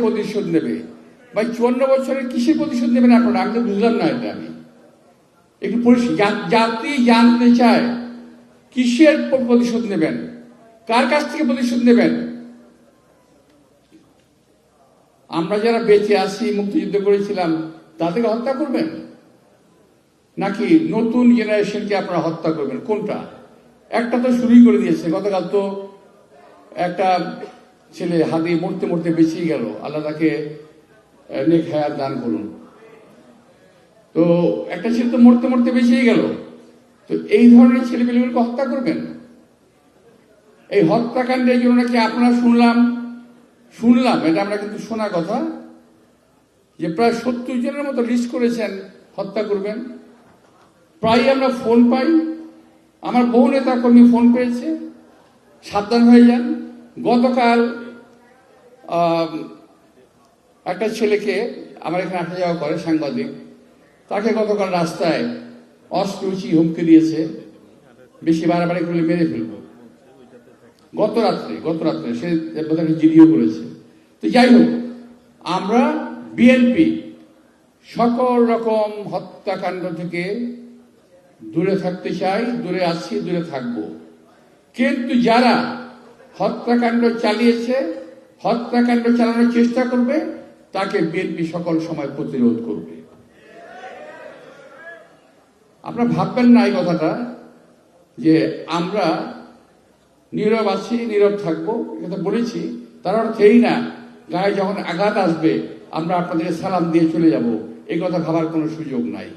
প্রতিশোধ নেবে? ভাই 54 বছরে কিসের প্রতিশোধ নেবেন আপনারা? আমি তো বুঝলাম না এটা। আমি একটু জাতি জানতে চায় কিসের প্রতিশোধ নেবেন, কার কাছ থেকে প্রতিশোধ নেবেন? আমরা যারা বেঁচে আছি, মুক্তিযুদ্ধ করেছিলাম, তাদেরকে হত্যা করবেন, নাকি নতুন জেনারেশনকে আপনারা হত্যা করবেন? কোনটা? একটা তো শুরুই করে দিয়েছে। গতকাল তো একটা ছেলে হাতে মরতে মরতে বেঁচেই গেল, আল্লাহ তাকে নেক হায়াত দান করুন। তো একটা ছেলে তো মরতে মরতে বেঁচেই গেল। তো এই ধরনের ছেলেপেলেগুলোকে হত্যা করবেন? এই হত্যাকাণ্ডের জন্য নাকি আপনারা শুনলাম, এটা আমরা কিন্তু শোনা কথা, যে প্রায় 70 জনের মতো লিস্ট করেছেন হত্যা করবেন। প্রায় আমরা ফোন পাই, আমার বহু নেতা কর্মী ফোন পেয়েছে, সাবধান হয়ে যান। গতকাল একটা ছেলেকে, আমার এখানে আসা যাওয়া করে সাংবাদিক, তাকে গতকাল রাস্তায় অস্ত্রুচি হুমকি দিয়েছে, বেশি বাড়াবাড়ি করলে মেরে ফেলব। গত রাত্রে সে জিডিও করেছে। তো যাই হোক, আমরা বিএনপি সকল রকম হত্যাকাণ্ড থেকে দূরে থাকতে চাই, দূরে আছি, দূরে থাকব। কিন্তু যারা হত্যাকাণ্ড চালিয়েছে, হত্যাকাণ্ড চালানোর চেষ্টা করবে, তাকে বিএনপি সকল সময় প্রতিরোধ করবে। আপনারা ভাববেন না এই কথাটা যে আমরা নীরব আছি, নীরব থাকবো, এটা বলেছি, তার অর্থ এই না গায়ে যখন আঘাত আসবে আমরা আপনাদের সালাম দিয়ে চলে যাব, এই কথা ভাবার কোনো সুযোগ নাই।